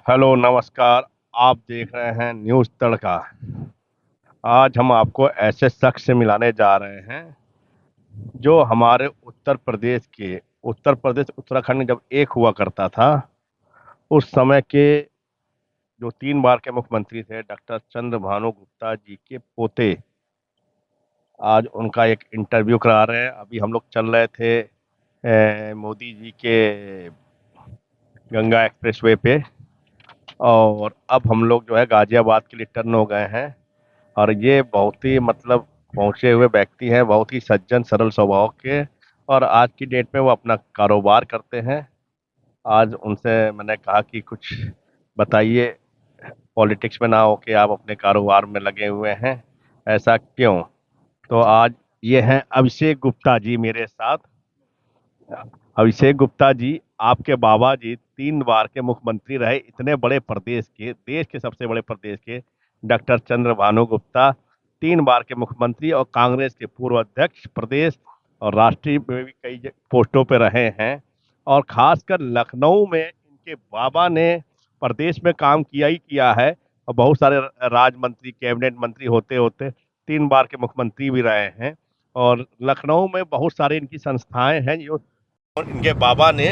Hello नमस्कार। आप देख रहे हैं न्यूज़ तड़का। आज हम आपको ऐसे शख्स से मिलाने जा रहे हैं जो हमारे उत्तर प्रदेश उत्तराखंड जब एक हुआ करता था उस समय के जो 3 बार के मुख्यमंत्री थे डॉक्टर चंद्रभानु गुप्ता जी के पोते आज उनका एक इंटरव्यू करा रहे हैं। अभी हम लोग चल रहे थे मोदी जी के गंगा एक्सप्रेसवे पे, और अब हम लोग जो है गाजियाबाद के लिए टर्न हो गए हैं। और ये बहुत ही पहुंचे हुए व्यक्ति हैं, बहुत ही सज्जन सरल स्वभाव के, और आज की डेट में वो अपना कारोबार करते हैं। आज उनसे मैंने कहा कि कुछ बताइए, पॉलिटिक्स में ना हो के आप अपने कारोबार में लगे हुए हैं, ऐसा क्यों? तो आज ये हैं अभिषेक गुप्ता जी मेरे साथ। अभिषेक गुप्ता जी, आपके बाबा जी 3 बार के मुख्यमंत्री रहे इतने बड़े प्रदेश के, देश के सबसे बड़े प्रदेश के डॉक्टर चंद्रभानु गुप्ता 3 बार के मुख्यमंत्री और कांग्रेस के पूर्व अध्यक्ष प्रदेश और राष्ट्रीय में भी कई पोस्टों पर रहे हैं। और खासकर लखनऊ में इनके बाबा ने प्रदेश में काम किया ही किया है, और बहुत सारे राज मंत्री कैबिनेट मंत्री होते होते 3 बार के मुख्यमंत्री भी रहे हैं। और लखनऊ में बहुत सारे इनकी संस्थाएं हैं जो और इनके बाबा ने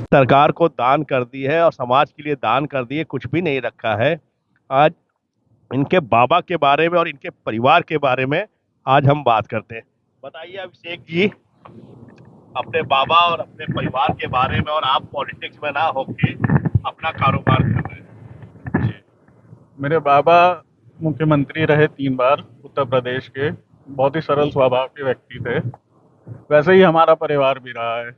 सरकार को दान कर दी है और समाज के लिए दान कर दिए, कुछ भी नहीं रखा है। आज इनके बाबा के बारे में और इनके परिवार के बारे में आज हम बात करते हैं। बताइए अभिषेक जी, अपने बाबा और अपने परिवार के बारे में, और आप पॉलिटिक्स में ना होके अपना कारोबार कर रहे हैं जी। मेरे बाबा मुख्यमंत्री रहे 3 बार उत्तर प्रदेश के। बहुत ही सरल स्वभाव के व्यक्ति थे। वैसे ही हमारा परिवार भी रहा है।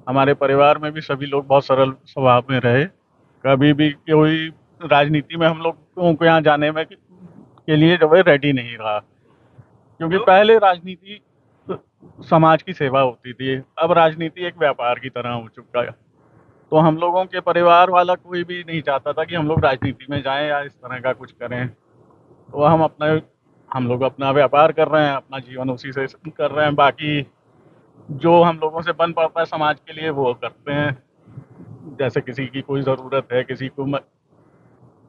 हमारे परिवार में भी सभी लोग बहुत सरल स्वभाव में रहे। कभी भी कोई राजनीति में हम लोगों को यहाँ जाने में के लिए जो है रेडी नहीं रहा, क्योंकि पहले राजनीति समाज की सेवा होती थी। अब राजनीति एक व्यापार की तरह हो चुका है। तो हम लोगों के परिवार वाला कोई भी नहीं चाहता था कि हम लोग राजनीति में जाएं या इस तरह का कुछ करें। तो हम लोग अपना व्यापार कर रहे हैं, अपना जीवन उसी से कर रहे हैं। बाकी जो हम लोगों से बन पड़ता है समाज के लिए वो करते हैं। जैसे किसी की कोई ज़रूरत है, किसी को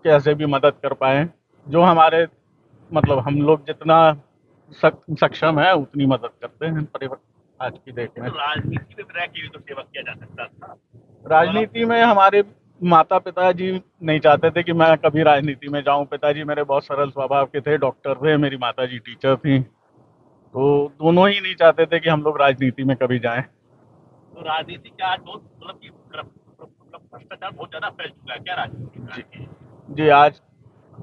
कैसे भी मदद कर पाएँ, जो हमारे हम लोग जितना सक्षम है उतनी मदद करते हैं परिवार आज की डेट में। तो राजनीति में रह के भी तो सेवा किया जा सकता था। राजनीति में हमारे माता पिताजी नहीं चाहते थे कि मैं कभी राजनीति में जाऊं। पिताजी मेरे बहुत सरल स्वभाव के थे, डॉक्टर थे, मेरी माताजी टीचर थी। तो दोनों ही नहीं चाहते थे कि हम लोग राजनीति में कभी जाएं। तो राजनीति का आज बहुत भ्रष्टाचार बहुत ज्यादा फैल चुका है क्या राजनीति जी में? जी, आज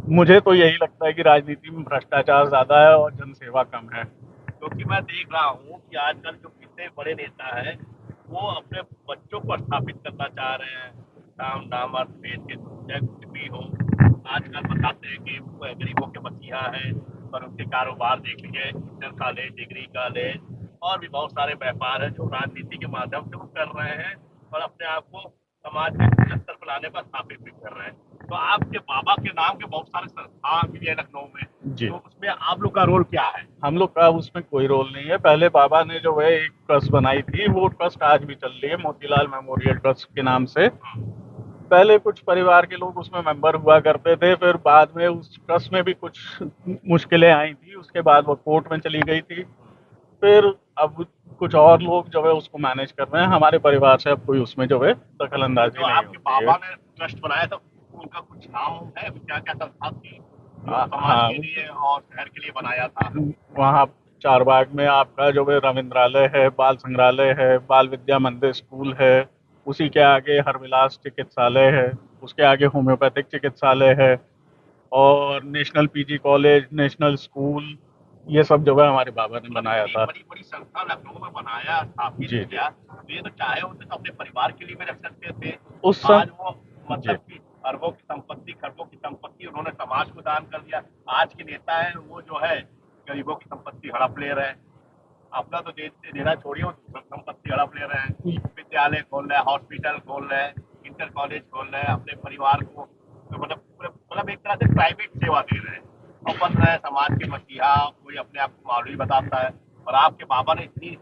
मुझे तो यही लगता है कि राजनीति में भ्रष्टाचार ज़्यादा है और जनसेवा कम है। क्योंकि मैं देख रहा हूँ कि आजकल जो कितने बड़े नेता हैं वो अपने बच्चों को स्थापित करना चाह रहे हैं, काम नाम अर्थ भेद के, चाहे कुछ भी हो। आजकल बताते हैं कि वो गरीबों के मसीहा हैं, पर उनके कारोबार देख लीजिए, इंटर कॉलेज, डिग्री कॉलेज और भी बहुत सारे व्यापार हैं जो राजनीति के माध्यम से वो कर रहे हैं और अपने आप को समाज में उच्च स्तर पर लाने पर स्थापित भी कर रहे हैं। तो आपके बाबा के नाम के बहुत सारे संस्थान भी है लखनऊ में, जी, तो उसमें आप लोग का रोल क्या है? हम लोग का उसमें कोई रोल नहीं है। पहले बाबा ने जो है एक ट्रस्ट बनाई थी, वो ट्रस्ट आज भी चल रही है, मोतीलाल मेमोरियल ट्रस्ट के नाम से। पहले कुछ परिवार के लोग उसमें मेंबर हुआ करते थे, फिर बाद में उस ट्रस्ट में भी कुछ मुश्किलें आई थी, उसके बाद वो कोर्ट में चली गई थी। फिर अब कुछ और लोग जो है उसको मैनेज कर रहे हैं। हमारे परिवार से अब कोई उसमें जो है दखल अंदाजी जो नहीं आपके होती है। बाबा ने ट्रस्ट बनाया था उनका कुछ नाम है, क्या क्या संस्था थी जो समाज हाँ, के लिए और शहर के लिए बनाया था? वहाँ चारबाग में आपका जो है रविंद्रालय है, बाल संग्रहालय है, बाल विद्या मंदिर स्कूल है। उसी के आगे हरविलास चिकित्सालय है, उसके आगे होम्योपैथिक चिकित्सालय है, और national PG college, national school, ये सब जो है हमारे बाबा ने मतलब बनाया इतनी था। बड़ी बड़ी संस्था लखनऊ में बनाया, स्थापित जी जी। किया, तो ये तो चाहे होते तो अपने परिवार के लिए भी रख सकते थे। उस सम आज वो जी कि अरबों की संपत्ति, खरबों की संपत्ति उन्होंने समाज को दान कर दिया। आज के नेता है वो जो है गरीबों की संपत्ति हड़प ले रहे हैं। अपना तो देना छोड़िए, वो संपत्ति हड़प ले रहे हैं, विद्यालय खोल रहे हैं, हॉस्पिटल खोल रहे हैं, इंटर कॉलेज खोल रहे हैं, अपने परिवार को तो एक तरह से प्राइवेट सेवा दे रहे हैं और बन रहे हैं समाज के मसीहा। कोई अपने आप को मौलवी बताता है, और आपके बाबा ने इतनी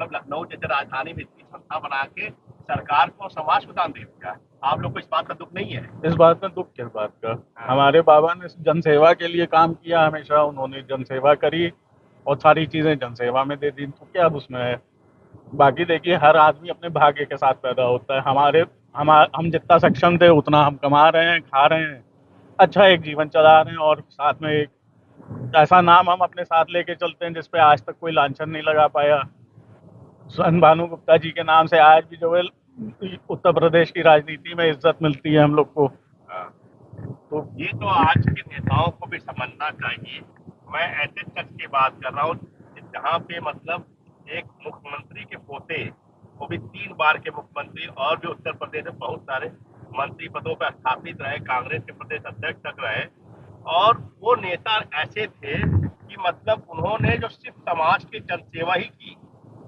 लखनऊ जैसे राजधानी में इतनी संस्था बना के सरकार को समाज को दान दे दिया। आप लोग को इस बात का दुख नहीं है? इस बात में दुख किस बात का? हाँ। हमारे बाबा ने जनसेवा के लिए काम किया, हमेशा उन्होंने जनसेवा करी और सारी चीजें जनसेवा में दे दी, तो क्या अब उसमें है? बाकी देखिए, हर आदमी अपने भाग्य के साथ पैदा होता है। हम जितना सक्षम थे उतना हम कमा रहे हैं, खा रहे हैं, अच्छा एक जीवन चला रहे हैं, और साथ में एक ऐसा नाम हम अपने साथ लेके चलते हैं जिसपे आज तक कोई लांछन नहीं लगा पाया। सन भानु गुप्ता जी के नाम से आज भी जो है उत्तर प्रदेश की राजनीति में इज्जत मिलती है हम लोग को। हाँ। तो ये तो आज के नेताओं को भी समझना चाहिए। मैं ऐसे शख्स की बात कर रहा हूँ जहाँ पे मतलब एक मुख्यमंत्री के पोते, वो भी 3 बार के मुख्यमंत्री, और भी उत्तर प्रदेश में बहुत सारे मंत्री पदों पर स्थापित रहे, कांग्रेस के प्रदेश अध्यक्ष तक रहे। और वो नेता ऐसे थे कि मतलब उन्होंने जो सिर्फ समाज की जनसेवा ही की,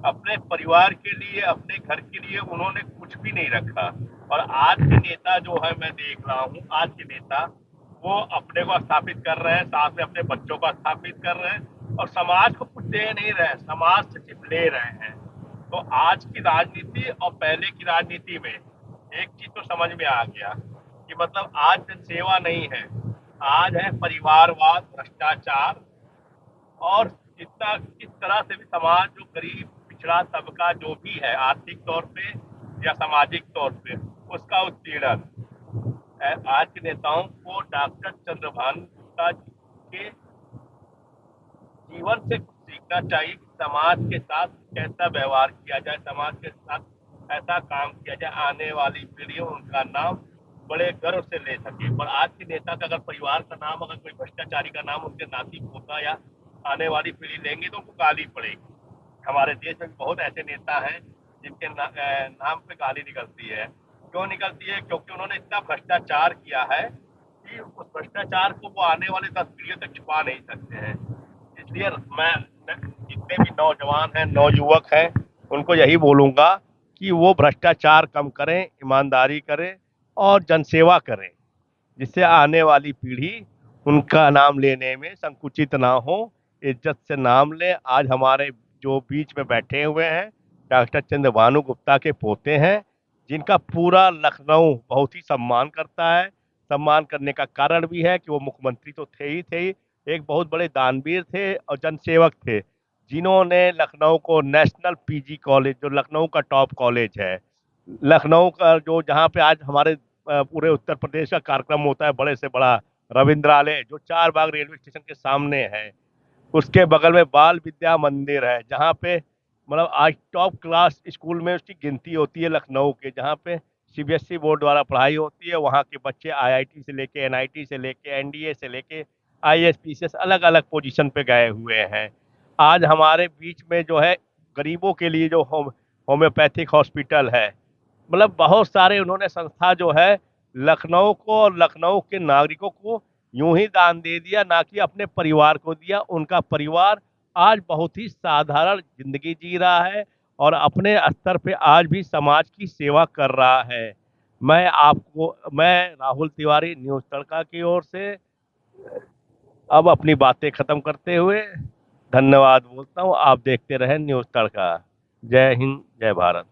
अपने परिवार के लिए, अपने घर के लिए उन्होंने कुछ भी नहीं रखा। और आज के नेता जो है, मैं देख रहा हूँ आज के नेता, वो अपने को स्थापित कर रहे हैं, साथ में अपने बच्चों को स्थापित कर रहे हैं, और समाज को कुछ दे नहीं रहे, समाज से सिर्फ ले रहे हैं। तो आज की राजनीति और पहले की राजनीति में एक चीज तो समझ में आ गया कि मतलब आज सेवा नहीं है, आज है परिवारवाद, भ्रष्टाचार। और जितना इस तरह से भी समाज जो गरीब पिछड़ा तबका जो भी है आर्थिक तौर पे या सामाजिक तौर पे, उसका उत्पीड़न। आज के नेताओं को डॉक्टर चंद्रभानु गुप्ता जी के जीवन से कुछ सीखना चाहिए कि समाज के साथ कैसा व्यवहार किया जाए, समाज के साथ ऐसा काम किया जाए, आने वाली पीढ़ी उनका नाम बड़े गर्व से ले सके। पर आज के नेता का अगर परिवार का नाम, अगर कोई भ्रष्टाचारी का नाम उनके नाती पोता या आने वाली पीढ़ी लेंगे तो उनको गाली पड़ेगी। हमारे देश में बहुत ऐसे नेता हैं जिनके नाम पे गाली निकलती है। क्यों निकलती है? क्योंकि उन्होंने इतना भ्रष्टाचार किया है कि उस भ्रष्टाचार को वो आने वाले 10 पीढ़ियों तक छुपा नहीं सकते हैं। इसलिए मैं जितने भी नौजवान हैं, नौयुवक हैं, उनको यही बोलूंगा कि वो भ्रष्टाचार कम करें, ईमानदारी करें और जनसेवा करें, जिससे आने वाली पीढ़ी उनका नाम लेने में संकुचित ना हो, इज्जत से नाम ले। आज हमारे जो बीच में बैठे हुए हैं डॉक्टर चंद्रभानु गुप्ता के पोते हैं, जिनका पूरा लखनऊ बहुत ही सम्मान करता है। सम्मान करने का कारण भी है कि वो मुख्यमंत्री तो थे ही, एक बहुत बड़े दानवीर थे और जनसेवक थे, जिन्होंने लखनऊ को नेशनल पीजी कॉलेज, जो लखनऊ का टॉप कॉलेज है, लखनऊ का जो जहाँ पे आज हमारे पूरे उत्तर प्रदेश का कार्यक्रम होता है, बड़े से बड़ा रविंद्रालय जो 4 बाग रेलवे स्टेशन के सामने है, उसके बगल में बाल विद्या मंदिर है, जहाँ पे मतलब आज टॉप क्लास स्कूल में उसकी गिनती होती है लखनऊ के, जहाँ पे सीबीएसई बोर्ड द्वारा पढ़ाई होती है। वहाँ के बच्चे आईआईटी से लेके, एनआईटी से लेके, एनडीए से लेके आईएएस पीसीएस अलग अलग पोजीशन पे गए हुए हैं। आज हमारे बीच में जो है गरीबों के लिए जो होम्योपैथिक हॉस्पिटल है, मतलब बहुत सारे उन्होंने संस्था जो है लखनऊ को और लखनऊ के नागरिकों को यूं ही दान दे दिया, ना कि अपने परिवार को दिया। उनका परिवार आज बहुत ही साधारण जिंदगी जी रहा है और अपने स्तर पे आज भी समाज की सेवा कर रहा है। मैं राहुल तिवारी न्यूज़ तड़का की ओर से अब अपनी बातें खत्म करते हुए धन्यवाद बोलता हूँ। आप देखते रहें न्यूज़ तड़का। जय हिंद, जय भारत।